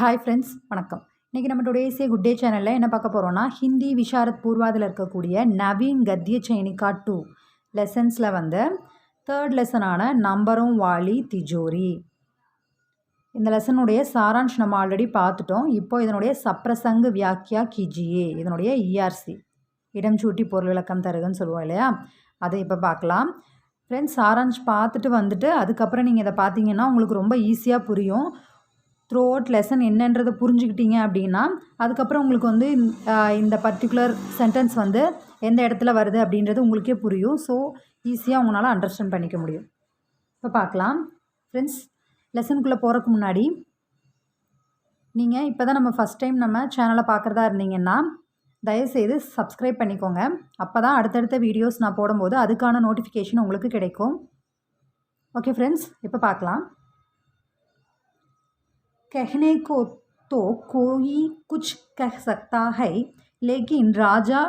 Hi friends, வணக்கம். இன்றைக்கி நம்ம டுடேஸே குட் டே சேனலில் என்ன பார்க்க போகிறோன்னா, ஹிந்தி விஷாரத் பூர்வாதில் இருக்கக்கூடிய நவீன் கத்திய சைனிகா 2 லெசன்ஸில் வந்து தேர்ட் லெசனான நம்பரும் வாலி திஜோரி. இந்த லெசனுடைய சாரான்ஷ் நம்ம ஆல்ரெடி பார்த்துட்டோம். இப்போ இதனுடைய சப்ரசங்கு வியாக்கியா கீஜியே, இதனுடைய இஆர்சி இடம் சூட்டி பொருள் விளக்கம் தருகன்னு சொல்லுவோம் இல்லையா, அதை இப்போ பார்க்கலாம். ஃப்ரெண்ட்ஸ், சாரான்ஷ் பார்த்துட்டு வந்துட்டு அதுக்கப்புறம் நீங்கள் இதை பார்த்தீங்கன்னா உங்களுக்கு ரொம்ப ஈஸியாக புரியும். த்ரூ அவுட் லெசன் என்னன்றதை புரிஞ்சுக்கிட்டீங்க அப்படின்னா அதுக்கப்புறம் உங்களுக்கு வந்து இந்த பர்டிகுலர் சென்டென்ஸ் வந்து எந்த இடத்துல வருது அப்படின்றது உங்களுக்கே புரியும். ஸோ ஈஸியாக உங்களால் அண்டர்ஸ்டாண்ட் பண்ணிக்க முடியும். இப்போ பார்க்கலாம் ஃப்ரெண்ட்ஸ். லெசனுக்குள்ளே போகிறதுக்கு முன்னாடி நீங்கள் இப்போ தான் நம்ம ஃபஸ்ட் டைம் நம்ம சேனலை பார்க்குறதா இருந்தீங்கன்னா தயவுசெய்து சப்ஸ்கிரைப் பண்ணிக்கோங்க. அப்போ தான் அடுத்தடுத்த வீடியோஸ் நான் போடும்போது அதுக்கான நோட்டிஃபிகேஷன் உங்களுக்கு கிடைக்கும். ஓகே ஃப்ரெண்ட்ஸ், இப்போ பார்க்கலாம். कहने को तो कोई कुछ कह सकता है, लेकिन राजा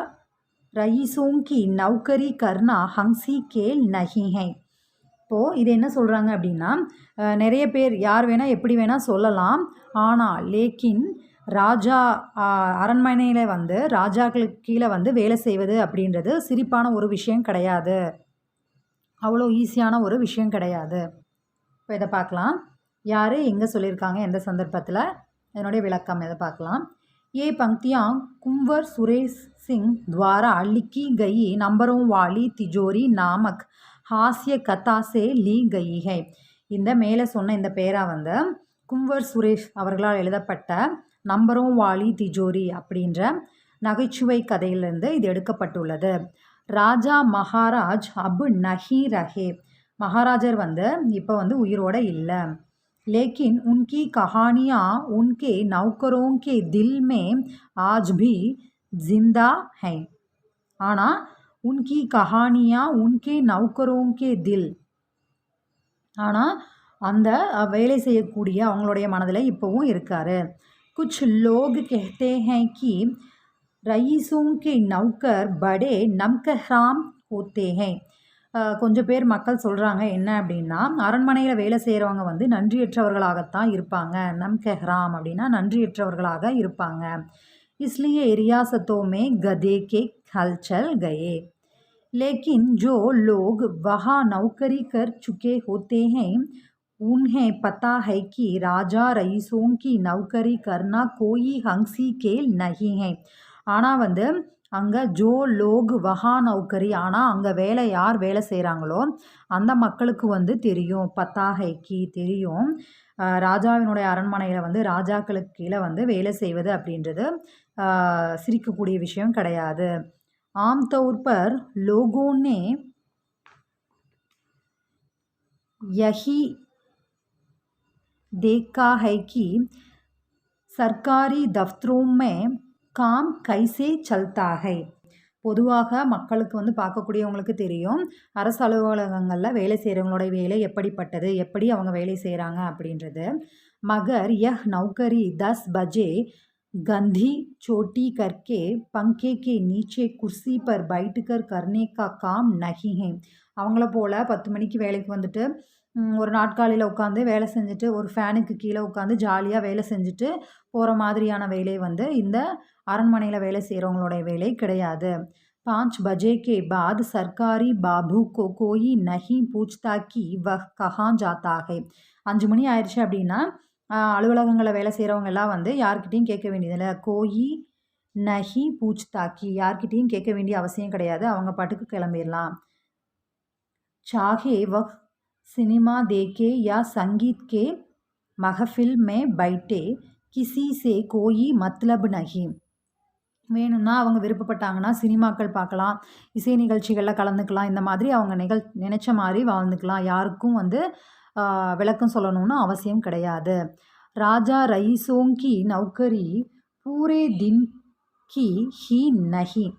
रईसों की नौकरी करना हंसी खेल नहीं है. இப்போது இது என்ன சொல்கிறாங்க அப்படின்னா, நிறைய பேர் யார் வேணால் எப்படி வேணால் சொல்லலாம். ஆனால் லேக்கின் ராஜா அரண்மனையில் வந்து ராஜாக்களுக்கு கீழே வந்து வேலை செய்வது அப்படின்றது சிரிப்பான ஒரு விஷயம் கிடையாது, அவ்வளோ ஈஸியான ஒரு விஷயம் கிடையாது. இப்போ இதை பார்க்கலாம். யார் எங்கே சொல்லியிருக்காங்க, எந்த சந்தர்ப்பத்தில், இதனுடைய விளக்கம் இதை பார்க்கலாம். ये पंक्तियाँ कुंवर सुरेश सिंह द्वारा लिखी गई नंबरों वाली तिजोरी नामक हास्य कथा से ली गई है. இந்த மேலே சொன்ன இந்த பேரா வந்து கும்வர் சுரேஷ் அவர்களால் எழுதப்பட்ட நம்பரும் வாலி திஜோரி அப்படின்ற நகைச்சுவை கதையிலிருந்து இது எடுக்கப்பட்டுள்ளது. ராஜா மகாராஜ் அபு நஹி ரஹே, மகாராஜர் வந்து இப்போ வந்து உயிரோட இல்லை. लेकिन उनकी कहानियाँ उनके नौकरों के दिल में आज भी जिंदा हैं. ஆனால் उनकी कहानियाँ उनके नौकरों के दिल, ஆனால் அந்த வேலை செய்யக்கூடிய அவங்களுடைய மனதில் இப்போவும் இருக்கார். कुछ लोग कहते हैं कि रईसों के नौकर बड़े नमकहराम होते हैं. கொஞ்சம் பேர் மக்கள் சொல்கிறாங்க என்ன அப்படின்னா, அரண்மனையில் வேலை செய்கிறவங்க வந்து நன்றியற்றவர்களாகத்தான் இருப்பாங்க. நம்கஹ்ராம் அப்படின்னா நன்றியற்றவர்களாக இருப்பாங்க. इसलिए रियासतों में गधे के हलचल गए. लेकिन जो लोग वहाँ नौकरी कर चुके होते हैं उन्हें पता है कि राजा रईसों की नौकरी करना कोई हंसी खेल नहीं है. ஆனால் வந்து அங்கே ஜோ லோக் வஹா நௌக்கரி, ஆனால் அங்கே யார் வேலை செய்கிறாங்களோ அந்த மக்களுக்கு வந்து தெரியும், பத்தாகைக்கு தெரியும், ராஜாவினுடைய அரண்மனையில் வந்து ராஜாக்களுக்கு கீழே வந்து வேலை செய்வது அப்படின்றது சிரிக்கக்கூடிய விஷயம் கிடையாது. ஆம் தௌர் பர் லோகோனே யஹி देखा है कि सरकारी दफ्तरों में काम कैसे चलता है. பொதுவாக மக்களுக்கு வந்து பார்க்கக்கூடியவங்களுக்கு தெரியும் அரசு அலுவலகங்களில் வேலை செய்கிறவங்களோட வேலை எப்படிப்பட்டது, எப்படி அவங்க வேலை செய்கிறாங்க அப்படின்றது. மகர் யஹ் நௌக்கரி 10 बजे गंधी चोटी करके पंखे के नीचे कुर्सी पर बैठकर करने का काम नहीं है. அவங்கள போல் 10 மணிக்கு வேலைக்கு வந்துட்டு ஒரு நாட்காலியில் உட்காந்து வேலை செஞ்சுட்டு ஒரு ஃபேனுக்கு கீழே உட்காந்து ஜாலியாக வேலை செஞ்சுட்டு போகிற மாதிரியான வேலை வந்து இந்த அரண்மனையில் வேலை செய்கிறவங்களோட வேலை கிடையாது. 5 बजे के बाद सरकारी बाबू को कोई नहीं पूछता कि वह कहाँ जाता है. 5 மணி ஆயிடுச்சு அப்படின்னா அலுவலகங்களில் வேலை செய்கிறவங்க எல்லாம் வந்து யார்கிட்டையும் கேட்க வேண்டியதில்லை. கோயி நஹி பூச்தாக்கி, யார்கிட்டையும் கேட்க வேண்டிய அவசியம் கிடையாது, அவங்க பாட்டுக்கு கிளம்பிடலாம். சாஹே வஹ் सिनेमा देखे या संगीत के महफिल में बैठे किसी से कोई मतलब नहीं. வேணும்னா அவங்க விருப்பப்பட்டாங்கன்னா சினிமாக்கள் பார்க்கலாம், இசை நிகழ்ச்சிகளில் கலந்துக்கலாம், இந்த மாதிரி அவங்க நினச்ச மாதிரி வாழ்ந்துக்கலாம், யாருக்கும் வந்து விளக்கம் சொல்லணும்னு அவசியம் கிடையாது. ராஜா ரईसों की नौकरी पूरे दिन की ही नहीं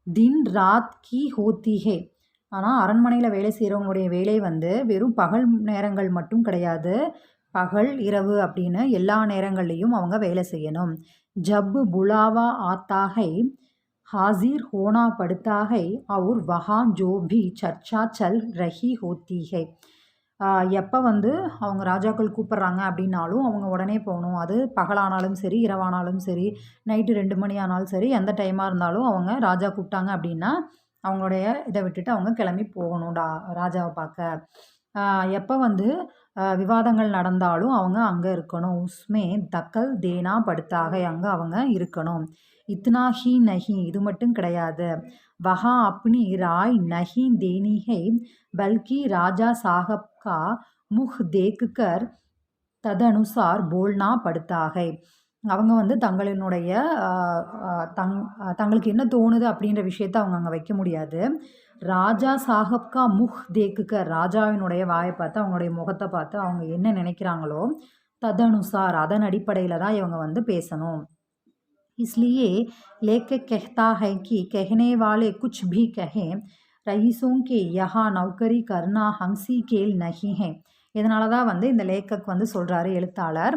दिन रात की होती है. ஆனால் அரண்மனையில் வேலை செய்கிறவங்களுடைய வேலை வந்து வெறும் பகல் நேரங்கள் மட்டும் கிடையாது, பகல் இரவு அப்படின்னு எல்லா நேரங்கள்லேயும் அவங்க வேலை செய்யணும். ஜப் புலாவா ஆத்தா है हाजिर होना पड़ता है और वहाँ जो भी चर्चा चल रही होती है. எப்போ வந்து அவங்க ராஜாக்கள் கூப்பிட்றாங்க அப்படின்னாலும் அவங்க உடனே போகணும். அது பகலானாலும் சரி, இரவானாலும் சரி, நைட்டு 2 மணி ஆனாலும் சரி, எந்த டைமாக இருந்தாலும் அவங்க ராஜா கூப்பிட்டாங்க அப்படின்னா அவங்களுடைய இதை விட்டுட்டு அவங்க கிளம்பி போகணும்டா ராஜாவை பார்க்க. எப்போ வந்து விவாதங்கள் நடந்தாலும் அவங்க அங்கே இருக்கணும். உஸ்மே தக்கல் தேனா படுத்தாக அங்கே அவங்க இருக்கணும். இத்னா ஹி நஹி இது மட்டும் கிடையாது. வஹா அப்னி ராய் நஹி தேனி ஹை பல்கி ராஜா சாஹப் கா முஹ் தேக்குகர் ததனுசார் போல்னா படுத்தாக. அவங்க வந்து தங்களினுடைய தங்களுக்கு என்ன தோணுது அப்படின்ற விஷயத்த அவங்க அங்கே வைக்க முடியாது. ராஜா சாஹப் கா முஹ் தேக்குகர் ராஜாவினுடைய வாயை பார்த்து அவங்களுடைய முகத்தை பார்த்து அவங்க என்ன நினைக்கிறாங்களோ ததனுசார் அதன் அடிப்படையில் தான் இவங்க வந்து பேசணும். इसलिए लेखक कहता है कि कहने वाले कुछ भी कहें रईसों के यहाँ नौकरी करना हंसी खेल नहीं है. இதனால தான் வந்து இந்த லேக்கக் வந்து சொல்கிறாரு எழுத்தாளர்,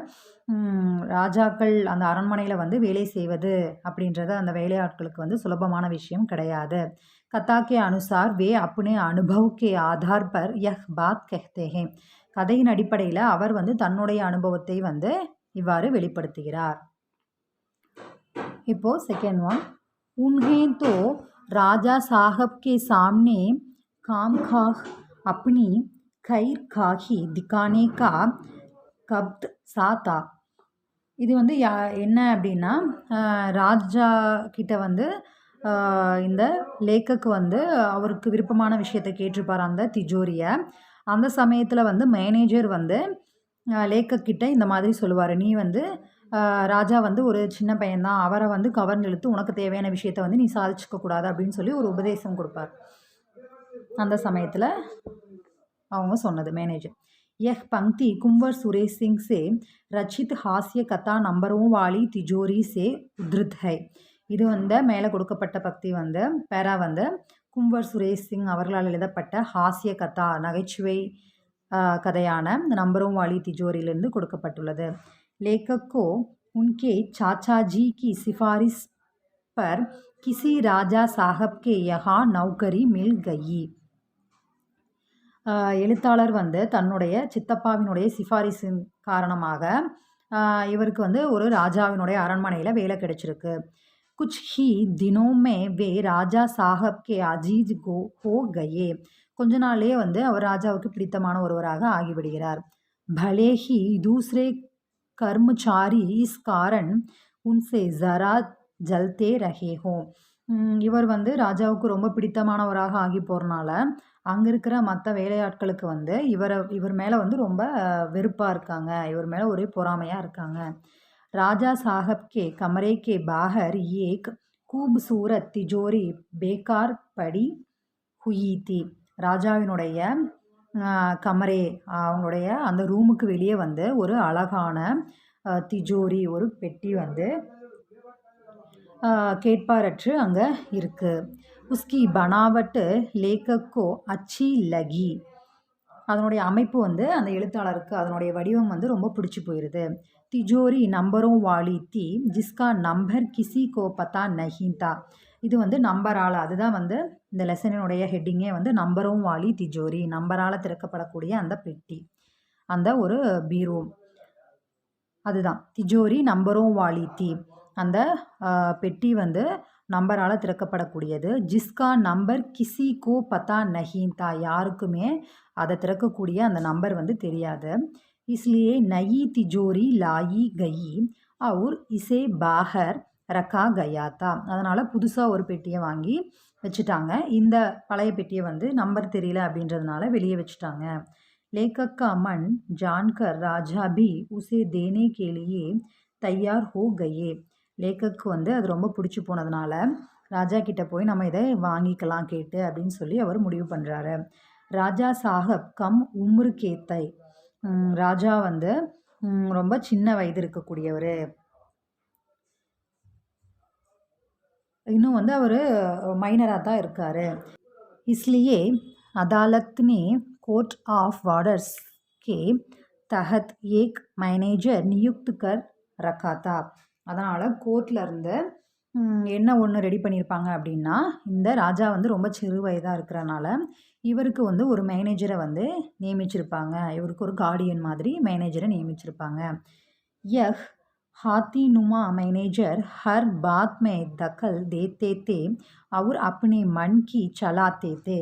ராஜாக்கள் அந்த அரண்மனையில் வந்து வேலை செய்வது அப்படின்றது அந்த வேலையாட்களுக்கு வந்து சுலபமான விஷயம் கிடையாது. கதா கே அனுசார் வே அப்னே அனுபவ் கே ஆதார் பர் யஹ் பாத் கஹ்தே ஹே. கதையின் அடிப்படையில் அவர் வந்து தன்னுடைய அனுபவத்தை வந்து இவ்வாறு வெளிப்படுத்துகிறார். இப்போ सेकेंड वन, उन्हें तो राजा साहब के सामने खामखाह अपनी खैरखाही दिखाने का कब्त सा था. இது வந்து என்ன அப்படின்னா ராஜா கிட்ட வந்து இந்த லேக்கக்கு வந்து அவருக்கு விருப்பமான விஷயத்தை கேட்டிருப்பார் அந்த திஜோரியை. அந்த சமயத்தில் வந்து மேனேஜர் வந்து லேக்கக்கிட்ட இந்த மாதிரி சொல்லுவார், நீ வந்து ராஜா வந்து ஒரு சின்ன பையன்தான், அவரை வந்து கவர்ந்து இழுத்து உனக்கு தேவையான விஷயத்த வந்து நீ சாதிச்சுக்க கூடாது அப்படின்னு சொல்லி ஒரு உபதேசம் கொடுப்பார். அந்த சமயத்தில் அவங்க சொன்னது மேனேஜர். यह पंक्ति कुंवर सुरेश सिंह से रचित हास्य कथा नंबरों वाली तिजोरी से उद्धृत है. இது வந்து மேலே கொடுக்கப்பட்ட பக்தி வந்து பேரா வந்து கும்பர் சுரேஷ் சிங் அவர்களால் எழுதப்பட்ட ஹாஸ்ய கதா நகைச்சுவை கதையான நம்பரும் வாலி திஜோரியிலிருந்து கொடுக்கப்பட்டுள்ளது. लेखक को उनके चाचा जी की सिफारिश पर किसी राजा साहब के यहाँ नौकरी मिल गई. எழுத்தாளர் வந்து தன்னுடைய சித்தப்பாவினுடைய சிஃபாரிசின் காரணமாக இவருக்கு வந்து ஒரு ராஜாவினுடைய அரண்மனையில் வேலை கிடைச்சிருக்கு. குச் ஹி தினோं में वे ராஜா சாஹப் கே அஜீஜ் ஹோ கயே. கொஞ்ச நாள்லேயே வந்து அவர் ராஜாவுக்கு பிடித்தமான ஒருவராக ஆகிவிடுகிறார். भले ही दूसरे कर्मचारी इस कारण उनसे ज़रा जलते रहे हो. இவர் வந்து ராஜாவுக்கு ரொம்ப பிடித்தமானவராக ஆகி போகிறனால அங்கே இருக்கிற மற்ற வேலையாட்களுக்கு வந்து இவர் மேலே வந்து ரொம்ப வெறுப்பாக இருக்காங்க, இவர் மேலே ஒரே பொறாமையாக இருக்காங்க. ராஜா சாஹப் கே கமரே கே பாஹர் ஏக் खूबसूरत तिजोरी बेकार पड़ी हुई थी. ராஜாவினுடைய கமரே அவங்களுடைய அந்த ரூமுக்கு வெளியே வந்து ஒரு அழகான திஜோரி ஒரு பெட்டி வந்து கேட்பாரற்று அங்கே இருக்குது. உஸ்கி பனாவட்டு லேக்கக்கோ அச்சி லகி. அதனுடைய அமைப்பு வந்து அந்த எழுத்தாளருக்கு அதனுடைய வடிவம் வந்து ரொம்ப பிடிச்சி போயிடுது. திஜோரி நம்பரும் வாலி தி ஜிஸ்கா நம்பர் கிசி கோ பத்தா நஹிதா. இது வந்து நம்பரால், அதுதான் வந்து இந்த லெசனினுடைய ஹெட்டிங்கே வந்து நம்பரும் வாலி திஜோரி, நம்பரால் திறக்கப்படக்கூடிய அந்த பெட்டி, அந்த ஒரு பீரோ, அதுதான் திஜோரி நம்பரும் வாலி தி. அந்த பெட்டி வந்து நம்பரால் திறக்கப்படக்கூடியது. ஜிஸ்கா நம்பர் கிசி கோ பத்தா நஹிதா, யாருக்குமே அதை திறக்கக்கூடிய அந்த நம்பர் வந்து தெரியாது. इसलिए नई तिजोरी लाई गई और इसे बाहर रखा गया था. அதனால் புதுசாக ஒரு பெட்டியை வாங்கி வச்சுட்டாங்க. இந்த பழைய பெட்டியை வந்து நம்பர் தெரியல அப்படின்றதுனால வெளியே வச்சுட்டாங்க. लेखक का मन जानकर राजा भी उसे देने के लिए तैयार हो गए. லேக்கக்கு வந்து அது ரொம்ப பிடிச்சி போனதுனால ராஜா கிட்ட போய் நம்ம இதை வாங்கிக்கலாம் கேட்டு அப்படின்னு சொல்லி அவர் முடிவு பண்ணுறாரு. ராஜா சாஹப் கம் உம்ரு கேத்தை. ராஜா வந்து ரொம்ப சின்ன வயது இருக்கக்கூடியவர், இன்னும் வந்து அவர் மைனராக தான் இருக்கார். इसलिए अदालत ने कोर्ट ऑफ वार्डर्स के तहत एक मैनेजर नियुक्त कर रखा था. அதனால் கோர்ட்டில் இருந்து என்ன ஒன்று ரெடி பண்ணியிருப்பாங்க அப்படின்னா, இந்த ராஜா வந்து ரொம்ப சிறு வயதாக இருக்கிறனால இவருக்கு வந்து ஒரு மேனேஜரை வந்து நியமிச்சிருப்பாங்க. இவருக்கு ஒரு கார்டியன் மாதிரி மேனேஜரை நியமிச்சிருப்பாங்க. यह हाथीनुमा मैनेजर हर बात में दखल देते थे और अपने मन की चलाते थे.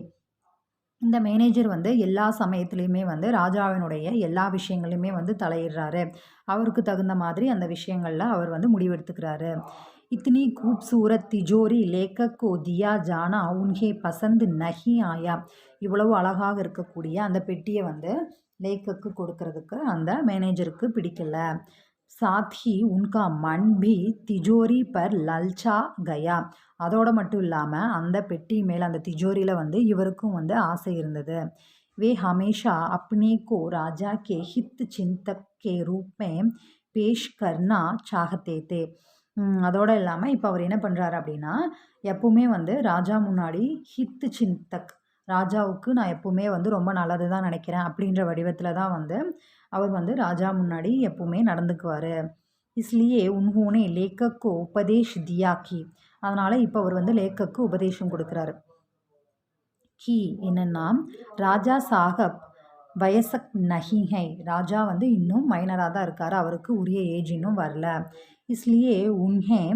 இந்த மேனேஜர் வந்து எல்லா சமயத்துலேயுமே வந்து ராஜாவினுடைய எல்லா விஷயங்களையுமே வந்து தலையிடுறாரு. அவருக்கு தகுந்த மாதிரி அந்த விஷயங்களில் அவர் வந்து முடிவெடுத்துக்கிறாரு. इतनी खूबसूरत तिजोरी लेखक को दिया जाना उन्हें पसंद नहीं आया. இவ்வளவு அழகாக இருக்கக்கூடிய அந்த பெட்டியை வந்து லேக்கக்கு கொடுக்கறதுக்கு அந்த மேனேஜருக்கு பிடிக்கல. साथ ही उनका मन भी तिजोरी पर ललचा गया. அதோட மட்டும் இல்லாமல் அந்த பெட்டி மேலே அந்த திஜோரியில் வந்து இவருக்கும் வந்து ஆசை இருந்தது. वे हमेशा अपने को राजा के हित चिंतक के रूप में पेश करना चाहते थे. அதோட இல்லாமல் இப்போ அவர் என்ன பண்ணுறாரு அப்படின்னா, எப்பவுமே வந்து ராஜா முன்னாடி ஹித் சிந்தக், ராஜாவுக்கு நான் எப்பவுமே வந்து ரொம்ப நல்லது தான் நினைக்கிறேன் அப்படின்ற வடிவத்தில் தான் வந்து அவர் வந்து ராஜா முன்னாடி எப்பவுமே நடந்துக்குவார். इसलिए उन्होंने लेखक को उपदेश दिया कि, அதனால் இப்போ அவர் வந்து லேக்கக்கு உபதேசம் கொடுக்குறாரு. கி என்னன்னா, ராஜா சாஹப் வயசக் நஹி ஹை, ராஜா வந்து இன்னும் மைனராக தான் இருக்கார், அவருக்கு உரிய ஏஜ் இன்னும் வரல. इसलिए उन्हें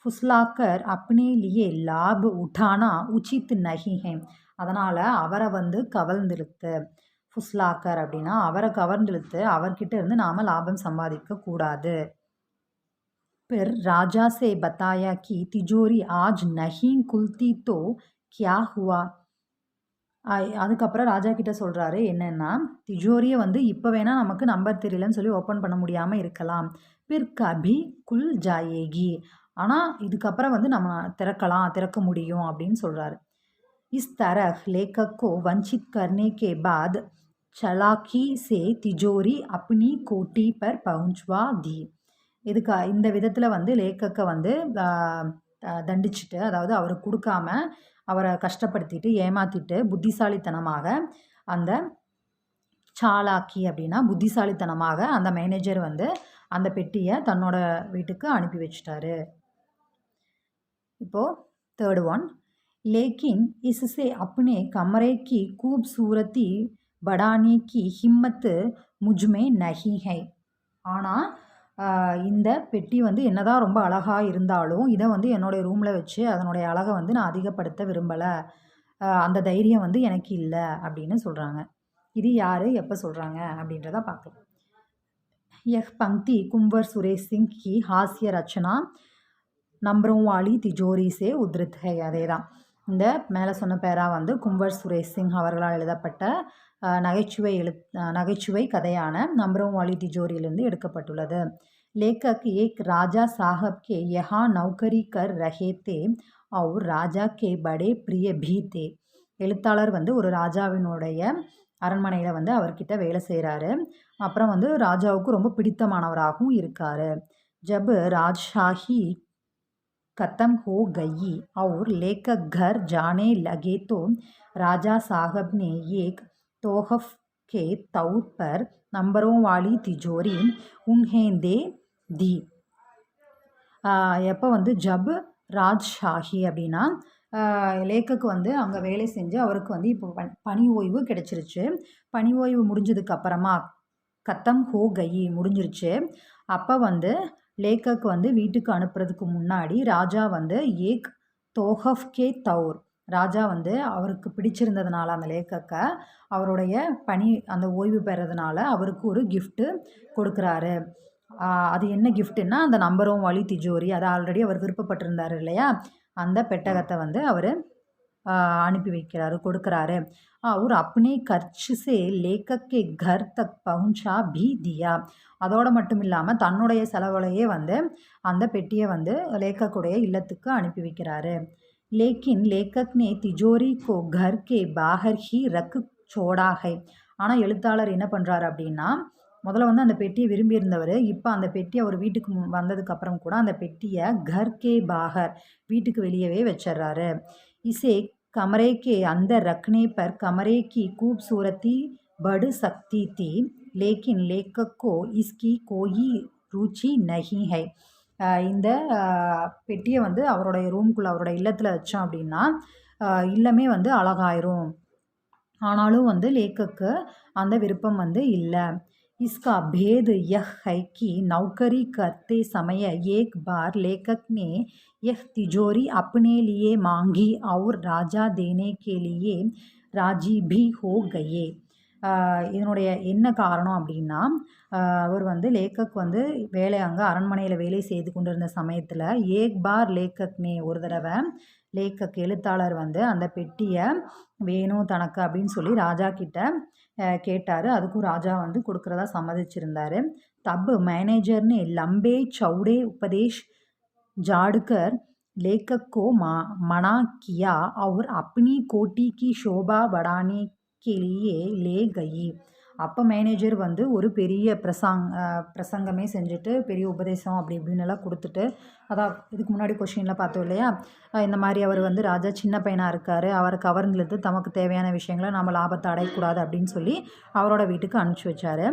फुसलाकर अपने लिए लाभ उठाना उचित नहीं है. அதனால் அவரை வந்து கவர்ந்தெழுத்து, ஃபுஸ்லாக்கர் அப்படின்னா அவரை கவர்ந்தெழுத்து அவர்கிட்ட இருந்து நாம் லாபம் சம்பாதிக்க கூடாது. फिर राजा से बताया कि तिजोरी आज नहीं खुलती तो क्या हुआ. அதுக்கப்புறம் ராஜா கிட்ட சொல்கிறாரு என்னென்னா, திஜோரியை வந்து இப்போ வேணால் நமக்கு நம்பர் தெரியலன்னு சொல்லி ஓப்பன் பண்ண முடியாமல் இருக்கலாம். பிர் கபி குல் ஜாயேகி, ஆனால் இதுக்கப்புறம் வந்து நம்ம திறக்க முடியும் அப்படின்னு சொல்கிறாரு. इस तरह लेखक को वंचित करने के बाद चालाकी से तिजोरी अपनी कोठी पर पहुंचवा दी. இந்த விதத்தில் வந்து லேக்கக்கை வந்து தண்டிச்சுட்டு, அதாவது அவருக்கு கொடுக்காம அவரை கஷ்டப்படுத்திட்டு ஏமாற்றிட்டு புத்திசாலித்தனமாக அந்த சாலாக்கி அப்படின்னா புத்திசாலித்தனமாக அந்த மேனேஜர் வந்து அந்த பெட்டியை தன்னோட வீட்டுக்கு அனுப்பி வச்சிட்டாரு. இப்போது தேர்ட் ஒன், लेकिन इससे अपने कमरे की खूबसूरती बढ़ाने की हिम्मत मुझ में नहीं है. ஆனால் இந்த பெட்டி வந்து என்னதான் ரொம்ப அழகாக இருந்தாலும் இதை வந்து என்னுடைய ரூமில் வச்சு அதனுடைய அழகை வந்து நான் அதிகப்படுத்த விரும்பலை, அந்த தைரியம் வந்து எனக்கு இல்லை அப்படின்னு சொல்கிறாங்க. இது யார் எப்போ சொல்கிறாங்க அப்படின்றத பார்க்கலாம். यह पंक्ति कुंवर सुरेश सिंह की हास्य रचना नंबरों वाली तिजोरी से उद्धृत है. அதே தான் இந்த மேலே சொன்ன பேரா வந்து கும்பர் சுரேஷ் சிங் அவர்களால் எழுதப்பட்ட நகைச்சுவை கதையான நம்பரோं वाली तिजोरीலிருந்து எடுக்கப்பட்டுள்ளது. लेखक एक राजा साहब के यहाँ नौकरी कर रहे थे और राजा के बड़े प्रिय भी थे. எழுத்தாளர் வந்து ஒரு ராஜாவினுடைய அரண்மனையில் வந்து அவர்கிட்ட வேலை செய்கிறாரு. அப்புறம் வந்து ராஜாவுக்கு ரொம்ப பிடித்தமானவராகவும் இருக்கார். जब राजशाही खत्म हो गई और लेखक घर जाने लगे तो राजा साहब ने एक तोहफ के तौर पर नंबरों वाली तिजोरी उन्हें दे दी. எப்போ வந்து ஜப் ராஜ்ஷாஹி அப்படின்னா லேக்கக்கு வந்து அங்கே வேலை செஞ்சு அவருக்கு வந்து இப்போ பணி ஓய்வு கிடைச்சிருச்சு. பணி ஓய்வு முடிஞ்சதுக்கு அப்புறமா கத்தம் ஹோ கயி முடிஞ்சிருச்சு. அப்போ வந்து லேக்கக்கு வந்து வீட்டுக்கு அனுப்புறதுக்கு முன்னாடி ராஜா வந்து ஏக் தோஹஃப் கே தௌர், ராஜா வந்து அவருக்கு பிடிச்சிருந்ததுனால அந்த லேக்கக்கை அவருடைய அந்த ஓய்வு பெறதுனால அவருக்கு ஒரு கிஃப்ட்டு கொடுக்குறாரு. அது என்ன கிஃப்ட்டுன்னா அந்த நம்பரோं वाली तिजोरी, அதை ஆல்ரெடி அவர் விருப்பப்பட்டிருந்தார் இல்லையா, அந்த பெட்டகத்தை வந்து அவர் அனுப்பி வைக்கிறாரு, கொடுக்குறாரு. और अपने खर्च से लेखक के घर तक पहुंचा भी दिया. அதோடு மட்டும் இல்லாமல் தன்னுடைய செலவுலையே வந்து அந்த பெட்டியை வந்து லேக்கக்குடைய இல்லத்துக்கு அனுப்பி வைக்கிறாரு. लेकिन लेखक ने तिजोरी को घर के बाहर ही रख छोड़ा है. ஆனால் எழுத்தாளர் என்ன பண்ணுறாரு அப்படின்னா, முதல்ல வந்து அந்த பெட்டியை விரும்பியிருந்தவர் இப்போ அந்த பெட்டி அவர் வீட்டுக்கு வந்ததுக்கப்புறம் கூட அந்த பெட்டியை घर के बाहर வீட்டுக்கு வெளியவே வச்சிட்றாரு. इसे कमरे के अंदर रखने पर कमरे की खूबसूरती बढ़ सकती थी, लेकिन लेखक को इसकी कोई रुचि नहीं है. இந்த பெட்டியை வந்து அவருடைய ரூம்குள்ளே அவருடைய இல்லத்தில் வச்சோம் அப்படின்னா இல்லமே வந்து அழகாயிரும். ஆனாலும் வந்து லேखक அந்த விருப்பம் வந்து இல்லை. इसका भेद यह है कि नौकरी करते समय एक बार लेखक ने यह तिजोरी अपने लिए मांगी और राजा देने के लिए राजी भी हो गए. இதனுடைய என்ன காரணம் அப்படின்னா அவர் வந்து லேखक வந்து அங்கே அரண்மனையில் வேலை செய்து கொண்டிருந்த சமயத்தில் ஏக் பார் லேखकனே ஒரு தடவை லேखक எழுத்தாளர் வந்து அந்த பெட்டியை வேணும் தனக்கு அப்படின்னு சொல்லி ராஜா கிட்ட கேட்டார். அதுக்கும் ராஜா வந்து கொடுக்குறதா சம்மதிச்சிருந்தார். तब मैनेजर ने लंबे चौड़े उपदेश झाड़कर लेखक को मना किया और अपनी कोठी की शोभा बढ़ाने के लिए ले गई. அப்போ மேனேஜர் வந்து ஒரு பெரிய பிரசங்கமே செஞ்சுட்டு பெரிய உபதேசம் அப்படி இப்படின்னெல்லாம் கொடுத்துட்டு, அதான் இதுக்கு முன்னாடி கொஷினில் பார்த்தோம் இல்லையா, இந்த மாதிரி அவர் வந்து ராஜா சின்ன பையனாக இருக்கார், அவரை கவர்ந்துழுத்து தமக்கு தேவையான விஷயங்களை நம்ம லாபத்தை அடையக்கூடாது அப்படின்னு சொல்லி அவரோட வீட்டுக்கு அனுப்பிச்சி வச்சார்.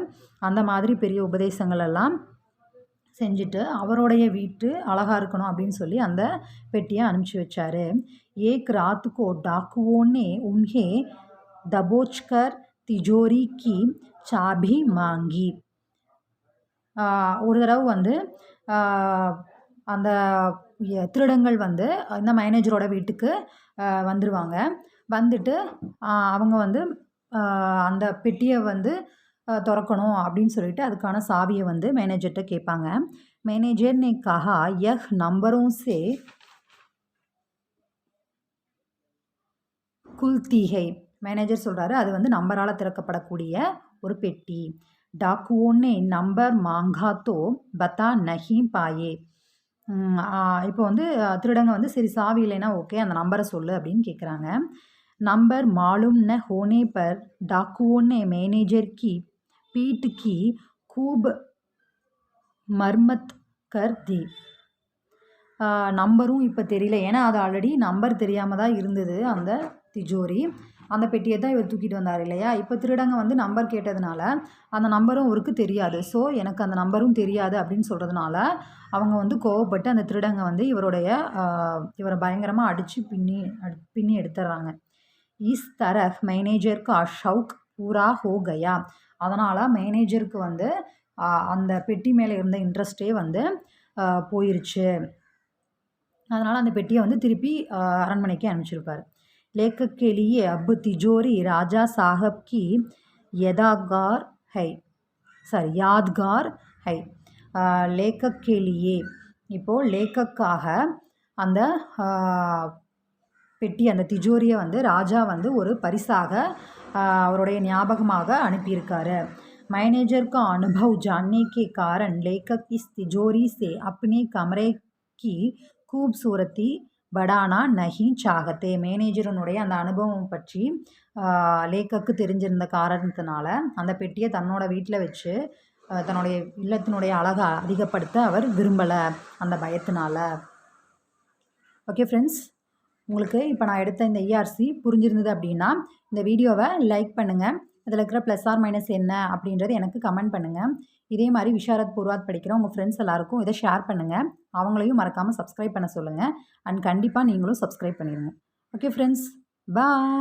அந்த மாதிரி பெரிய உபதேசங்கள் எல்லாம் செஞ்சுட்டு அவருடைய வீட்டு அழகாக இருக்கணும் அப்படின்னு சொல்லி அந்த பெட்டியை அனுப்பிச்சி வச்சார். ஏக் ராத்துக்கோ டாக்குவோன்னே உன்ஹே தபோச்கர் तिजोरी की चाबी मांगी. ஒரு தடவை வந்து அந்த திருடங்கள் வந்து இந்த மேனேஜரோட வீட்டுக்கு வந்துடுவாங்க. வந்துட்டு அவங்க வந்து அந்த பெட்டியை வந்து திறக்கணும் அப்படின்னு சொல்லிட்டு அதுக்கான சாவியை வந்து மேனேஜர்கிட்ட கேட்பாங்க. மேனேஜர் ने कहा यह नंबरों से खुलती है. மேனேஜர் சொல்கிறாரு அது வந்து நம்பரால் திறக்கப்படக்கூடிய ஒரு பெட்டி. டாக்குவோன்னே நம்பர் மாங்காத்தோ பத்தா நஹி பாயே. இப்போ வந்து திருடங்க வந்து சரி சாவி இல்லைன்னா ஓகே அந்த நம்பரை சொல்லு அப்படின்னு கேட்குறாங்க. நம்பர் மாலும் ந ஹோனே பர் டாக்குவோன்னே மேனேஜர் கி பீட் கி கூப் மர்மத் கர் தி. நம்பரும் இப்போ தெரியல, ஏன்னா அது ஆல்ரெடி நம்பர் தெரியாமல் தான் இருந்தது அந்த திஜோரி. அந்த பெட்டியை தான் இவர் தூக்கிட்டு வந்தார் இல்லையா. இப்போ திருடங்க வந்து நம்பர் கேட்டதுனால அந்த நம்பரும் அவருக்கு தெரியாது. ஸோ எனக்கு அந்த நம்பரும் தெரியாது அப்படின்னு சொல்கிறதுனால அவங்க வந்து கோவப்பட்டு அந்த திருடங்க வந்து இவரை பயங்கரமாக அடித்து பின்னி எடுத்துடுறாங்க. இஸ் தரஹ் மேனேஜருக்கு ஷவுக் பூரா ஹோ கயா. அதனால் மேனேஜருக்கு வந்து அந்த பெட்டி மேலே இருந்த இன்ட்ரெஸ்டே வந்து போயிருச்சு. அதனால் அந்த பெட்டியை வந்து திருப்பி அரண்மனைக்கு அனுப்பிச்சிருப்பார். लेखक के लिए अब तिजोरी राजा साहब की यादगार है. लेखक के लिए இப்போது லேखकக்காக அந்த பெட்டி அந்த திஜோரியை வந்து ராஜா வந்து ஒரு பரிசாக அவருடைய ஞாபகமாக அனுப்பியிருக்காரு. मैनेजर का अनुभव जानने के कारण लेखक इस तिजोरी से अपने कमरे की खूबसूरती படானா நஹி சாகத்தே. மேனேஜரனுடைய அந்த அனுபவம் பற்றி லேखक தெரிஞ்சிருந்த காரணத்தினால அந்த பெட்டியை தன்னோட வீட்டில் வச்சு தன்னுடைய இல்லத்தினுடைய அழகை அதிகப்படுத்த அவர் விரும்பலை அந்த பயத்தினால. ஓகே ஃப்ரெண்ட்ஸ், உங்களுக்கு இப்போ நான் எடுத்த இந்த ERC புரிஞ்சிருந்தது அப்படின்னா இந்த வீடியோவை லைக் பண்ணுங்கள். இதில் இருக்கிற ப்ளஸ் ஆர் மைனஸ் என்ன அப்படின்றது எனக்கு கமெண்ட் பண்ணுங்கள். இதே மாதிரி விஷாரத் பூர்வாத் படிக்கிற உங்கள் ஃப்ரெண்ட்ஸ் எல்லாருக்கும் இதை ஷேர் பண்ணுங்கள். அவங்களையும் மறக்காமல் சப்ஸ்கிரைப் பண்ண சொல்லுங்கள். அண்ட் கண்டிப்பாக நீங்களும் சப்ஸ்கிரைப் பண்ணிடுங்க. ஓகே ஃப்ரெண்ட்ஸ், பாய்.